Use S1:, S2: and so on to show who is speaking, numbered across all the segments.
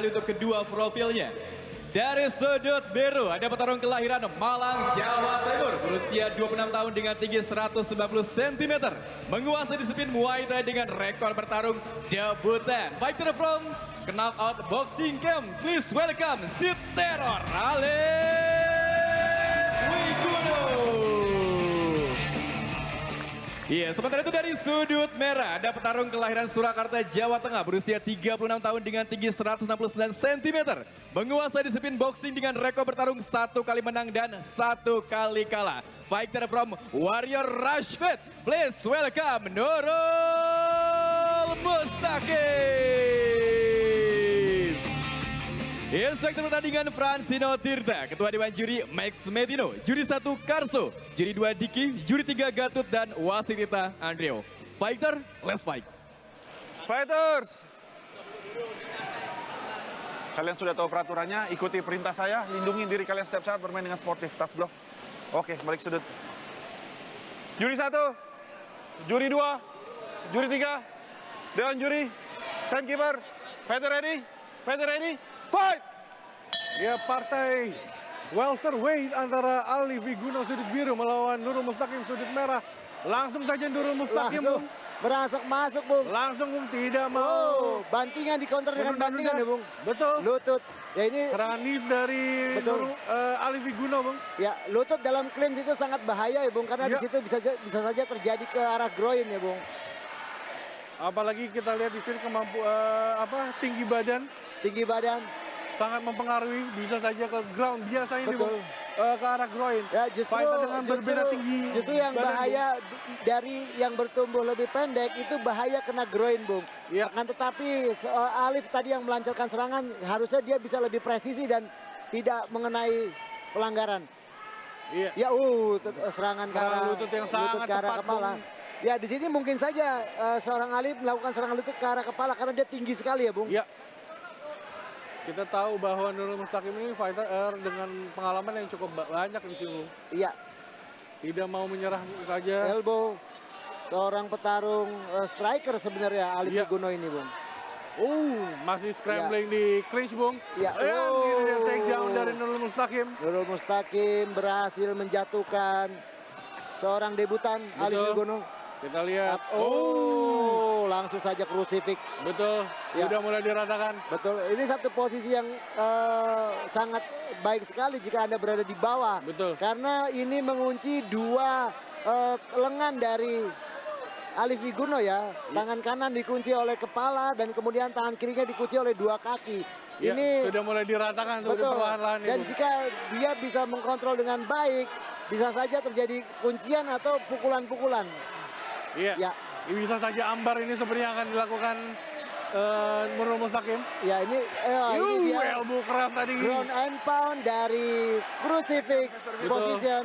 S1: kembali untuk kedua profilnya. Dari sudut biru ada petarung kelahiran Malang, Jawa Timur, berusia 26 tahun dengan tinggi 190 cm. Menguasai disiplin Muay Thai dengan rekor bertarung debutan. Fighter from Knockout Boxing Camp, please welcome si Terror Alif Wiguno. Iya, sementara itu dari sudut merah ada petarung kelahiran Surakarta, Jawa Tengah, berusia 36 tahun dengan tinggi 169 cm. Menguasai disiplin boxing dengan rekor bertarung 1 kali menang dan 1 kali kalah. Fighter from Warrior Rashford, please welcome Nurul Mustaqim. Inspektur pertandingan Francino Tirta, Ketua Dewan Juri Max Medino, Juri 1 Karso, Juri 2 Diki, Juri 3 Gatut, dan wasit kita Andreo. Fighter, let's fight.
S2: Fighters! Kalian sudah tahu peraturannya, ikuti perintah saya, lindungi diri kalian setiap saat bermain dengan sportif, tas glove. Oke, balik sudut. Juri 1, Juri 2, Juri 3, Dewan Juri, timekeeper, fighter ready, fight!
S3: Ya, partai welterweight antara Alif Wiguno sudut biru melawan Nurul Mustaqim sudut merah. Langsung saja Nurul Mustaqim,
S4: langsung merasuk masuk, Bung.
S3: Langsung, Bung, tidak mau.
S4: Oh, bantingan di counter dengan bantingan ya, Bung.
S3: Betul.
S4: Lutut. Ya ini
S3: serangan knees dari Alif Wiguno, Bung.
S4: Ya, lutut dalam clinch itu sangat bahaya ya, Bung, karena
S3: Ya.
S4: di situ bisa saja terjadi ke arah groin ya, Bung.
S3: Apalagi kita lihat di sini tinggi badan.
S4: Tinggi badan.
S3: Sangat mempengaruhi, bisa saja ke ground biasa ini,
S4: Betul.
S3: Bung, ke arah groin.
S4: Ya, justru
S3: berbeda tinggi.
S4: Justru yang
S3: badan,
S4: bahaya dari yang bertumbuh lebih pendek itu bahaya kena groin, Bung.
S3: Ya.
S4: Akan tetapi Alif tadi yang melancarkan serangan harusnya dia bisa lebih presisi dan tidak mengenai pelanggaran.
S3: Iya.
S4: Ya, serangan ke arah
S3: lutut yang sangat
S4: ke arah
S3: tepat,
S4: kepala.
S3: Bung.
S4: Ya, di sini mungkin saja seorang Alif melakukan serangan lutut ke arah kepala karena dia tinggi sekali ya, Bung.
S3: Ya. Kita tahu bahwa Nurul Mustaqim ini fighter dengan pengalaman yang cukup banyak di sini.
S4: Iya.
S3: Tidak mau menyerah saja.
S4: Elbow. Seorang petarung striker sebenarnya Alif
S3: Iya.
S4: Wiguno ini, Bung.
S3: Masih scrambling di clinch, Bung.
S4: Ya.
S3: Ini dia take down dari Nurul Mustaqim.
S4: Nurul Mustaqim berhasil menjatuhkan seorang debutan Alif Wiguno.
S3: Kita lihat.
S4: Langsung saja crucifix.
S3: Betul.
S4: Ya.
S3: Sudah mulai diratakan.
S4: Betul. Ini satu posisi yang sangat baik sekali jika Anda berada di bawah.
S3: Betul.
S4: Karena ini mengunci dua lengan dari Alif Wiguno ya. Tangan kanan dikunci oleh kepala dan kemudian tangan kirinya dikunci oleh dua kaki.
S3: Ya,
S4: Ini
S3: sudah mulai diratakan.
S4: betul.
S3: Perlahan-lahan
S4: Dan
S3: ini.
S4: jika dia bisa mengkontrol dengan baik, bisa saja terjadi kuncian atau pukulan-pukulan.
S3: Iya.
S4: Ya.
S3: Bisa saja ambar ini sebenarnya akan dilakukan Nurul Mustaqim.
S4: Ya, ini dia
S3: Elbow keras tadi.
S4: ground and pound dari crucifix position.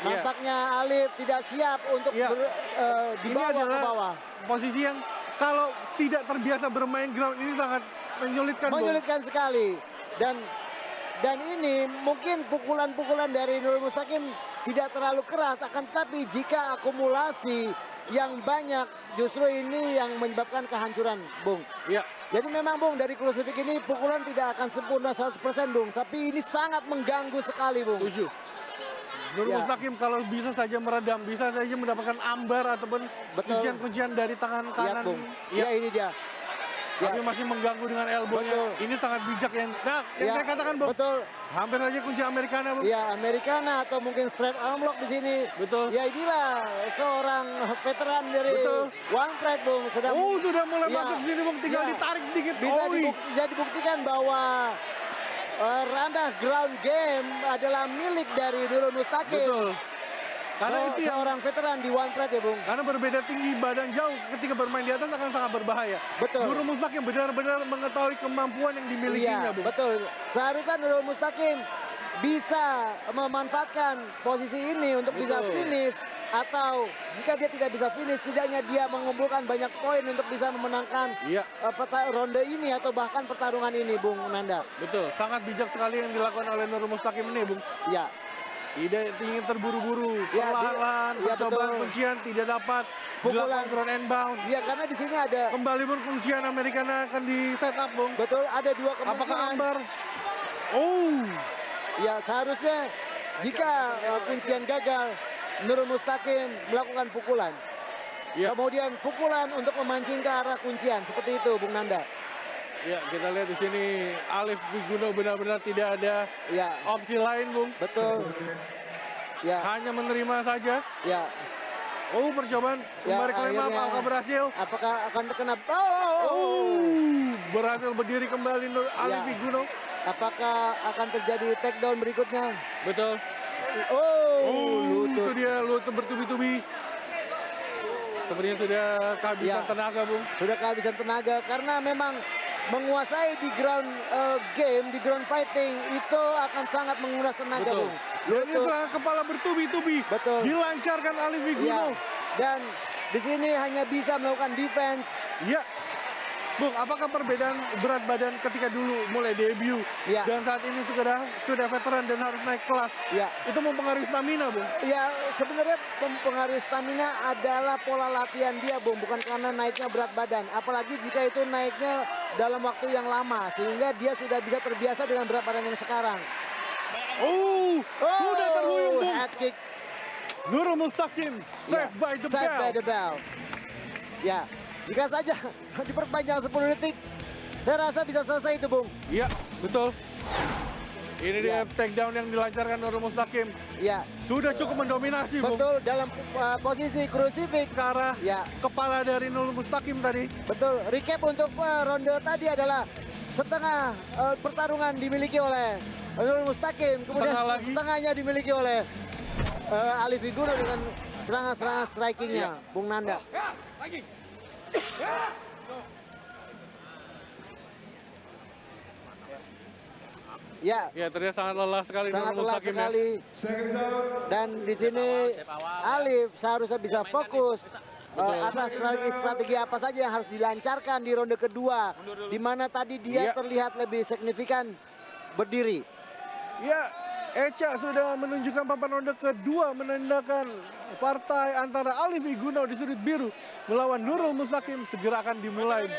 S4: Nampaknya Alif tidak siap untuk dibawa
S3: Ini adalah
S4: ke bawah.
S3: posisi yang kalau tidak terbiasa bermain ground ini sangat menyulitkan.
S4: Menyulitkan sekali. Dan ini mungkin pukulan-pukulan dari Nurul Mustaqim tidak terlalu keras, akan tetapi jika akumulasi yang banyak justru ini yang menyebabkan kehancuran, Bung.
S3: Iya.
S4: Jadi memang, Bung, dari crucifix ini pukulan tidak akan sempurna 100%, Bung, tapi ini sangat mengganggu sekali, Bung.
S3: Setuju. Nurul
S4: Ya.
S3: Mustaqim kalau bisa saja meredam, bisa saja mendapatkan ambar ataupun
S4: Betul.
S3: kuncian-kuncian dari tangan
S4: Lihat,
S3: kanan.
S4: Bung.
S3: Iya.
S4: Ya, ini dia.
S3: Tapi masih mengganggu dengan elbownya.
S4: Betul.
S3: Ini sangat bijak yang saya katakan, Bung.
S4: Betul.
S3: Hampir saja kunci Americana, Bung.
S4: Ya, Americana atau mungkin straight arm lock di sini.
S3: Betul.
S4: Ya, inilah seorang veteran dari
S3: Betul.
S4: One Pride, Bung.
S3: Sudah mulai
S4: Ya.
S3: masuk sini, Bung. Tinggal
S4: Ya.
S3: ditarik sedikit.
S4: Bisa dibuktikan bahwa ranah ground game adalah milik dari Nurul Mustaqim.
S3: Betul. Karena itu yang
S4: seorang veteran di One Pride ya, Bung.
S3: karena berbeda tinggi badan jauh ketika bermain di atas akan sangat berbahaya.
S4: Betul.
S3: Nurul Mustaqim benar-benar mengetahui kemampuan yang dimilikinya,
S4: Iya,
S3: Bung.
S4: betul. Seharusnya Nurul Mustaqim bisa memanfaatkan posisi ini untuk bisa
S3: Betul.
S4: finish, atau jika dia tidak bisa finish, setidaknya dia mengumpulkan banyak poin untuk bisa memenangkan
S3: Iya.
S4: ronde ini atau bahkan pertarungan ini, Bung Nanda.
S3: Betul, sangat bijak sekali yang dilakukan oleh Nurul Mustaqim ini, Bung.
S4: Ya.
S3: Tidak ingin terburu-buru,
S4: Ya,
S3: perlahan-lahan,
S4: ya,
S3: percobaan
S4: betul.
S3: kuncian tidak dapat,
S4: Pukulan.
S3: dilakukan ground and bound.
S4: Ya, karena di sini ada
S3: Kembali pun kuncian Americana akan di set up, Bung.
S4: betul ada dua
S3: Apakah
S4: kemungkinan.
S3: Ambar? Oh,
S4: Ya, seharusnya jika kuncian gagal, Nurul Mustaqim melakukan pukulan.
S3: ya,
S4: Kemudian pukulan untuk memancing ke arah kuncian, seperti itu, Bung Nanda.
S3: ya kita lihat di sini Alif Wiguno benar-benar tidak ada
S4: Ya,
S3: opsi lain, Bung.
S4: betul. Ya,
S3: Hanya menerima saja.
S4: ya.
S3: Oh, percobaan
S4: Ya,
S3: kembali klaim
S4: akhirnya-
S3: apakah berhasil?
S4: Apakah akan terkena?
S3: Oh, berhasil berdiri kembali Alif
S4: Ya.
S3: Wiguno.
S4: Apakah akan terjadi takedown berikutnya?
S3: Betul.
S4: Oh,
S3: Itu dia lutut bertubi-tubi. Sepertinya sudah kehabisan
S4: Ya.
S3: tenaga, Bung.
S4: Sudah kehabisan tenaga karena memang menguasai di ground game, di ground fighting itu akan sangat menguras tenaga,
S3: Betul.
S4: Bung.
S3: Dan ini
S4: Lutut,
S3: serangan kepala bertubi-tubi.
S4: Betul.
S3: Dilancarkan Alif
S4: ya.
S3: Wiguno.
S4: Dan di sini hanya bisa melakukan defense.
S3: Ya. Bung, apakah perbedaan berat badan ketika dulu mulai debut
S4: Ya.
S3: dan saat ini sudah veteran dan harus naik kelas?
S4: Ya,
S3: Itu mempengaruhi stamina, Bung.
S4: ya sebenarnya mempengaruhi stamina adalah pola latihan dia, Bung, bukan karena naiknya berat badan. Apalagi jika itu naiknya dalam waktu yang lama, sehingga dia sudah bisa terbiasa dengan berat badan yang sekarang.
S3: Oh, sudah terhuyung, Bung.
S4: Head kick.
S3: Nurul Mustaqim,
S4: Ya,
S3: saved by the
S4: saved
S3: bell.
S4: by the bell. Ya, jika saja diperpanjang 10 detik, saya rasa bisa selesai itu, Bung.
S3: Iya, betul. Ini dia
S4: Ya.
S3: takedown yang dilancarkan Nurul Mustaqim.
S4: Ya,
S3: Sudah cukup mendominasi, Bung.
S4: betul dalam posisi crucifix.
S3: Ke arah
S4: Ya,
S3: kepala dari Nurul Mustaqim tadi.
S4: betul. Recap untuk ronde tadi adalah setengah pertarungan dimiliki oleh Nurul Mustaqim, kemudian
S3: Setengah lagi.
S4: setengahnya dimiliki oleh Alif Wiguno dengan serangan-serangan strikingnya,
S3: Iya.
S4: Bung Nanda. Ya,
S3: Ya, terlihat sangat lelah sekali
S4: sangat
S3: Nurul
S4: lelah
S3: Mustaqim ya.
S4: sekali. Dan di sini Alif seharusnya bisa fokus atas strategi apa saja yang harus dilancarkan di ronde kedua, di mana tadi dia
S3: Iya.
S4: terlihat lebih signifikan berdiri.
S3: Ya, Echa sudah menunjukkan papan ronde kedua menandakan partai antara Alif Wiguno di sudut biru melawan Nurul Mustaqim segera akan dimulai.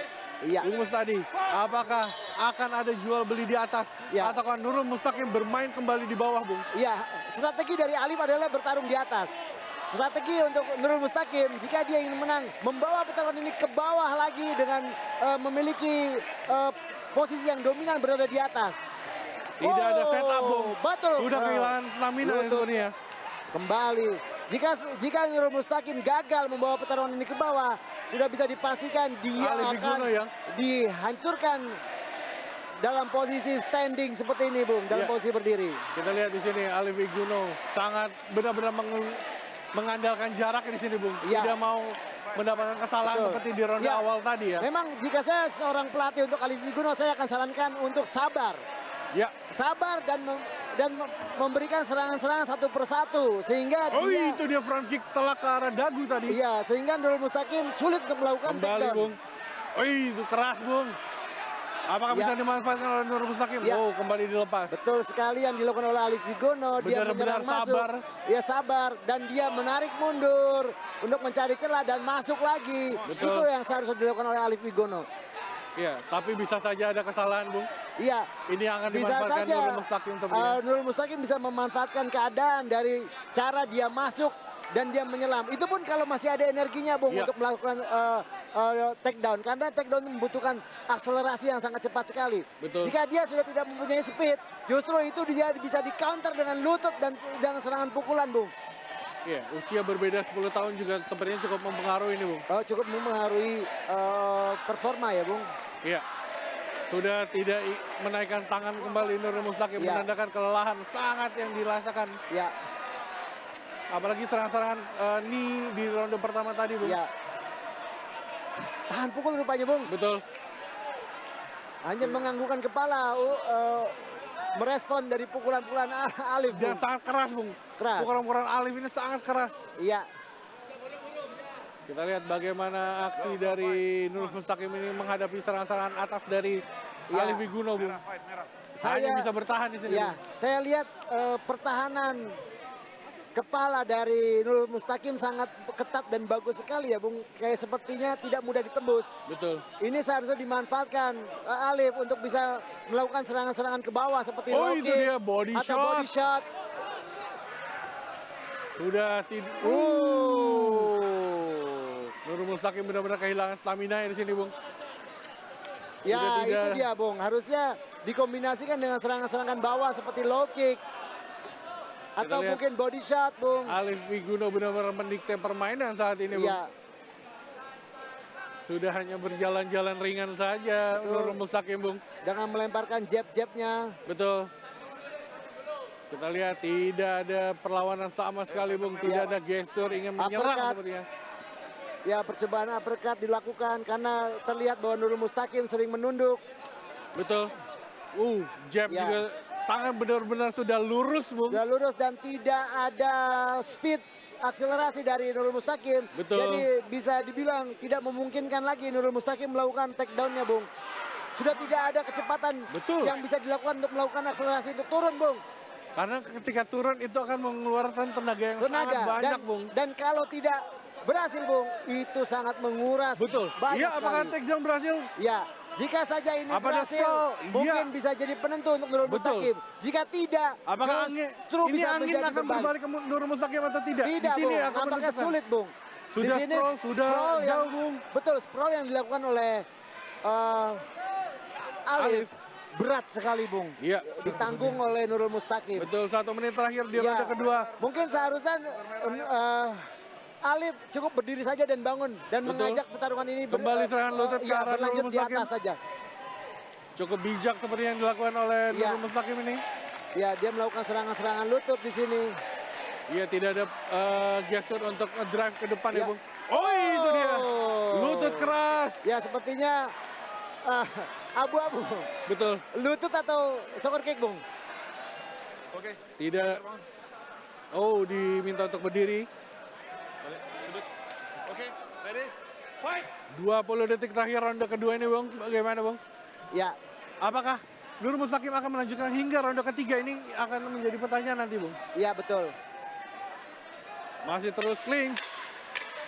S4: Iya.
S3: Bung Mustadi, apakah akan ada jual beli di atas
S4: Ya.
S3: ataukah Nurul Mustaqim bermain kembali di bawah, Bung?
S4: Iya, strategi dari Alif adalah bertarung di atas. Strategi untuk Nurul Mustaqim jika dia ingin menang, membawa pertarungan ini ke bawah lagi dengan memiliki posisi yang dominan berada di atas.
S3: Tidak ada setup, Bung.
S4: Betul.
S3: Sudah kehilangan stamina ya
S4: Lutut.
S3: sebenarnya.
S4: Kembali. Jika Nurul Mustaqim gagal membawa pertarungan ini ke bawah, sudah bisa dipastikan dia
S3: Alif
S4: akan
S3: Wiguno ya.
S4: dihancurkan dalam posisi standing seperti ini, Bung, dalam
S3: Ya.
S4: posisi berdiri.
S3: Kita lihat di sini Alif Wiguno sangat benar-benar mengandalkan jarak di sini, Bung.
S4: Ya.
S3: Tidak mau mendapatkan kesalahan
S4: Betul.
S3: seperti di ronde
S4: Ya.
S3: awal tadi ya.
S4: Memang jika saya seorang pelatih untuk Alif Wiguno, saya akan sarankan untuk sabar.
S3: Ya.
S4: Sabar dan memberikan serangan-serangan satu persatu sehingga
S3: Oh,
S4: dia
S3: itu dia front kick telak ke arah dagu tadi.
S4: iya, sehingga Nurul Mustaqim sulit untuk melakukan
S3: Kembali,
S4: takedown.
S3: Bung. Oh, itu keras, Bung. Apakah
S4: Ya.
S3: bisa dimanfaatkan oleh Nurul Mustaqim?
S4: Ya.
S3: Oh, kembali dilepas.
S4: Betul sekali yang dilakukan oleh Alif Wiguno. Dia
S3: Benar-benar
S4: menyerang masuk.
S3: sabar.
S4: Dia sabar dan dia menarik mundur untuk mencari celah dan masuk lagi.
S3: Betul.
S4: Itu yang seharusnya dilakukan oleh Alif Wiguno.
S3: Ya, tapi bisa saja ada kesalahan, Bung.
S4: Iya,
S3: Ini yang akan
S4: bisa
S3: dimanfaatkan
S4: saja
S3: Nurul Mustaqim sebenarnya.
S4: Nurul Mustaqim bisa memanfaatkan keadaan dari cara dia masuk dan dia menyelam. Itu pun kalau masih ada energinya, Bung,
S3: Iya.
S4: untuk melakukan takedown. Karena takedown membutuhkan akselerasi yang sangat cepat sekali.
S3: Betul.
S4: Jika dia sudah tidak mempunyai speed, justru itu dia bisa di counter dengan lutut dan dengan serangan pukulan, Bung.
S3: Iya, usia berbeda 10 tahun juga sepertinya cukup mempengaruhi ini, Bung.
S4: Cukup mempengaruhi performa ya, Bung.
S3: Iya. Sudah tidak menaikkan tangan kembali Nurul Mustaqim,
S4: Ya.
S3: menandakan kelelahan sangat yang dirasakan.
S4: Ya,
S3: Apalagi serangan-serangan knee di ronde pertama tadi, Bung.
S4: ya. Tahan pukul rupanya, Bung.
S3: Betul.
S4: Hanya menganggukkan kepala, merespon dari pukulan-pukulan Alif,
S3: Dan
S4: Bung.
S3: sangat keras, Bung.
S4: Keras.
S3: Pukulan-pukulan Alif ini sangat keras.
S4: Iya,
S3: Kita lihat bagaimana aksi dari Nurul Mustaqim ini menghadapi serangan-serangan atas dari
S4: Ya.
S3: Alif Wiguno, Bung.
S4: saya
S3: Hanya bisa bertahan di sini,
S4: ya,
S3: Bung.
S4: saya lihat pertahanan kepala dari Nurul Mustaqim sangat ketat dan bagus sekali ya Bung. Kayak sepertinya tidak mudah ditembus.
S3: Betul.
S4: Ini seharusnya dimanfaatkan Alif untuk bisa melakukan serangan-serangan ke bawah seperti
S3: Oh,
S4: low
S3: itu
S4: kick
S3: dia, body
S4: atau
S3: shot.
S4: body shot.
S3: Sudah tidak. Nurul Mustaqim benar-benar kehilangan stamina di sini, Bung.
S4: Ya
S3: Sudah
S4: itu
S3: tidak-
S4: dia Bung. Harusnya dikombinasikan dengan serangan-serangan bawah seperti low kick. Atau
S3: lihat.
S4: mungkin body shot Bung.
S3: Alif Wiguno benar-benar mendikte permainan saat ini, Bung.
S4: Iya.
S3: Sudah hanya berjalan-jalan ringan saja Nurul Mustaqim, Bung.
S4: Dengan melemparkan jab-jabnya.
S3: Betul. Kita lihat tidak ada perlawanan sama sekali, Bung. Tidak
S4: Iya.
S3: ada gestur ingin menyerang
S4: Uppercut.
S3: sepertinya.
S4: Ya percobaan uppercut dilakukan karena terlihat bahwa Nurul Mustaqim sering menunduk.
S3: Betul. Jab
S4: Ya.
S3: juga tangan benar-benar sudah lurus, Bung.
S4: Sudah lurus dan tidak ada speed akselerasi dari Nurul Mustaqim.
S3: Betul.
S4: Jadi bisa dibilang tidak memungkinkan lagi Nurul Mustaqim melakukan takedown-nya, Bung. Sudah tidak ada kecepatan
S3: Betul.
S4: yang bisa dilakukan untuk melakukan akselerasi untuk turun, Bung.
S3: Karena ketika turun itu akan mengeluarkan tenaga yang sangat
S4: Tenaga
S3: banyak, Bung.
S4: dan kalau tidak berhasil, Bung, itu sangat menguras.
S3: Betul.
S4: banyak
S3: Iya, apakah
S4: sekali.
S3: takedown berhasil?
S4: Ya, jika saja ini
S3: Apa ada
S4: berhasil,
S3: stall?
S4: mungkin
S3: Iya.
S4: bisa jadi penentu untuk Nurul
S3: Betul.
S4: Mustaqim. Jika tidak,
S3: Apakah angin
S4: justru
S3: ini
S4: bisa
S3: angin
S4: menjadi
S3: akan
S4: beban.
S3: berbalik ke Nurul Mustaqim atau tidak?
S4: Tidak,
S3: Di sini
S4: Bung.
S3: akan
S4: Nampaknya
S3: menentukan.
S4: sulit, Bung.
S3: Sudah
S4: Di sini
S3: sprawl, sudah
S4: sprawl yang-
S3: jauh, Bung.
S4: Betul, sprawl yang dilakukan oleh Alif. Berat sekali, Bung.
S3: Iya.
S4: Ditanggung oleh Nurul Mustaqim.
S3: Betul, 1 menit terakhir di
S4: Ya,
S3: ronde kedua.
S4: Mungkin seharusnya Alif cukup berdiri saja dan bangun dan
S3: Betul.
S4: mengajak pertarungan ini
S3: Kembali serangan lutut ke arah
S4: berlanjut
S3: Nurul
S4: di
S3: Mustaqim.
S4: atas saja.
S3: Cukup bijak seperti yang dilakukan oleh
S4: Iya.
S3: Nurul Mustaqim ini.
S4: Ya, dia melakukan serangan-serangan lutut di sini.
S3: Iya, tidak ada gestur untuk drive ke depan ya,
S4: Ya.
S3: Bung. Oh, itu dia. Lutut keras.
S4: Ya, sepertinya abu-abu.
S3: Betul.
S4: Lutut atau soccer kick, Bung?
S2: Oke.
S3: Tidak. Oh, diminta untuk berdiri.
S2: Balik. Sudut. Oke. Ready? Fight.
S3: 20 detik terakhir ronde kedua ini, Bung. Bagaimana, Bung?
S4: Ya,
S3: Apakah Nurul Mustaqim akan melanjutkan hingga ronde ketiga? Ini akan menjadi pertanyaan nanti, Bung.
S4: ya betul.
S3: Masih terus clinch.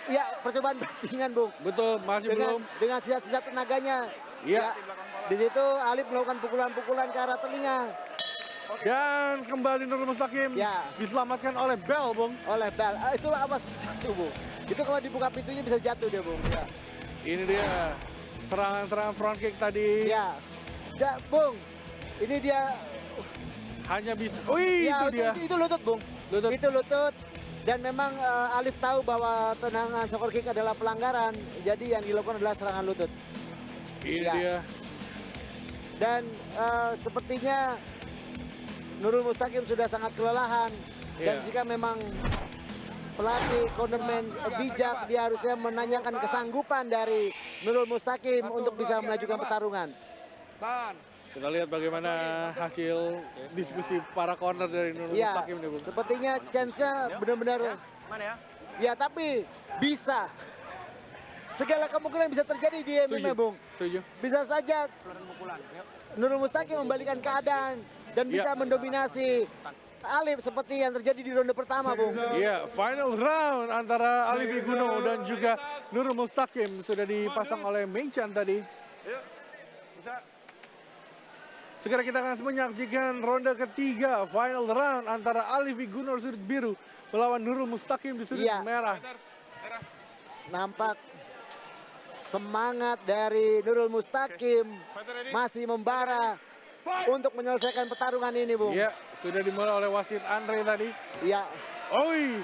S4: Ya, percobaan backingan, Bung.
S3: Betul, masih belum.
S4: Dengan sisa-sisa tenaganya.
S3: Iya.
S4: Ya, di situ Alif melakukan pukulan-pukulan ke arah telinga
S3: Dan kembali Nurul Mustaqim
S4: Ya.
S3: diselamatkan oleh Bell, Bung.
S4: oleh Bell. Itu awas jatuh, Bung. Itu kalau dibuka pintunya bisa jatuh dia, Bung. Ya.
S3: Ini dia serangan-serangan front kick tadi.
S4: Ya. Bung. Ini dia.
S3: Hanya bisa. Wih,
S4: Ya,
S3: itu dia.
S4: Itu lutut, Bung.
S3: Lutut.
S4: Itu lutut. Dan memang Alif tahu bahwa tendangan soccer kick adalah pelanggaran. Jadi yang dilakukan adalah serangan lutut.
S3: Ini
S4: Ya.
S3: dia.
S4: Dan sepertinya Nurul Mustaqim sudah sangat kelelahan. Dan
S3: Iya.
S4: jika memang pelatih cornerman bijak, dia harusnya menanyakan kesanggupan dari Nurul Mustaqim untuk bisa melajukan pertarungan.
S3: Kita lihat bagaimana hasil diskusi para corner dari Nurul
S4: Ya,
S3: Mustaqim nih, Bung.
S4: sepertinya chance-nya benar-benar. Ya, tapi bisa. Segala kemungkinan bisa terjadi di MMA, Bung.
S3: Setuju.
S4: Bisa saja Nurul Mustaqim membalikan keadaan dan bisa
S3: Ya.
S4: mendominasi Alif seperti yang terjadi di ronde pertama, Bung.
S3: Iya, final round antara Alif Wiguno dan juga Nurul Mustaqim sudah dipasang oleh Meichan tadi.
S2: Yuk. Bisa.
S3: Segera kita akan menyaksikan ronde ketiga final round antara Alif Wiguno sudut biru melawan Nurul Mustaqim di sudut
S4: Iya.
S3: merah.
S4: Nampak semangat dari Nurul Mustaqim masih membara untuk menyelesaikan pertarungan ini, Bung.
S3: Iya, sudah dimulai oleh wasit Andre tadi.
S4: Ya,
S3: Oi,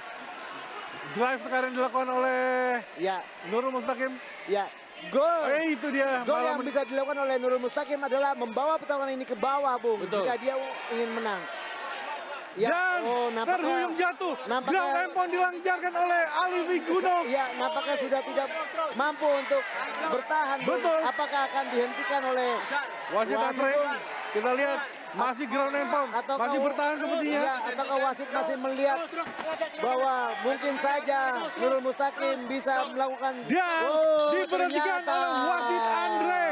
S3: drive sekarang dilakukan oleh
S4: ya,
S3: Nurul Mustaqim.
S4: ya. Gol.
S3: Itu dia.
S4: Gol
S3: malah
S4: yang bisa dilakukan oleh Nurul Mustaqim adalah membawa pertarungan ini ke bawah, Bung.
S3: Betul.
S4: Jika dia ingin menang. Ya,
S3: Dan terhuyung jatuh.
S4: nampaknya-
S3: Ground and pound dilancarkan oleh Alif Wiguno.
S4: Ya, nampaknya sudah tidak mampu untuk bertahan. Bung.
S3: Betul.
S4: Apakah akan dihentikan oleh
S3: Wasit Andre,
S4: Bung?
S3: kita lihat masih ground and pound,
S4: Ataukah-
S3: masih bertahan sepertinya.
S4: Ya, ataukah wasit masih melihat bahwa mungkin saja Nurul Mustaqim bisa melakukan
S3: Dan diberhentikan
S4: ternyata.
S3: oleh wasit Andre.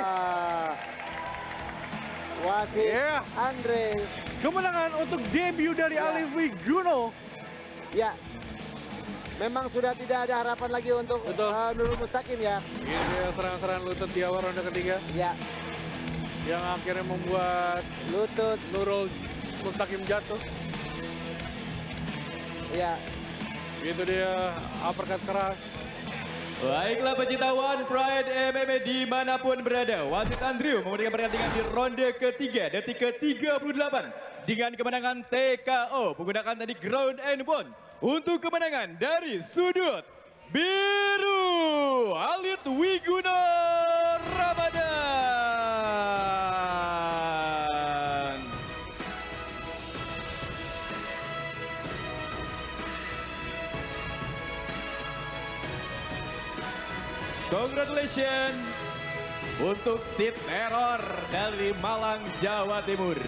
S4: Wasit
S3: Iya.
S4: Andre.
S3: Kemenangan untuk debut dari
S4: Ya.
S3: Alif Wiguno
S4: Ya, memang sudah tidak ada harapan lagi untuk
S3: Betul.
S4: Nurul Mustaqim ya.
S3: Ini dia serangan-serangan lutut di awal ronde ketiga
S4: Ya,
S3: yang akhirnya membuat
S4: lutut.
S3: Nurul Mustaqim jatuh.
S4: Ya,
S3: Itu dia uppercut keras.
S1: Baiklah pecinta One Pride MMA dimanapun berada, wasit Andrew memulai pertandingan di ronde ketiga detik ke-38 dengan kemenangan TKO menggunakan teknik ground and pound untuk kemenangan dari sudut biru Alit Wiguno Ramadan. Congratulations untuk si teror dari Malang, Jawa Timur.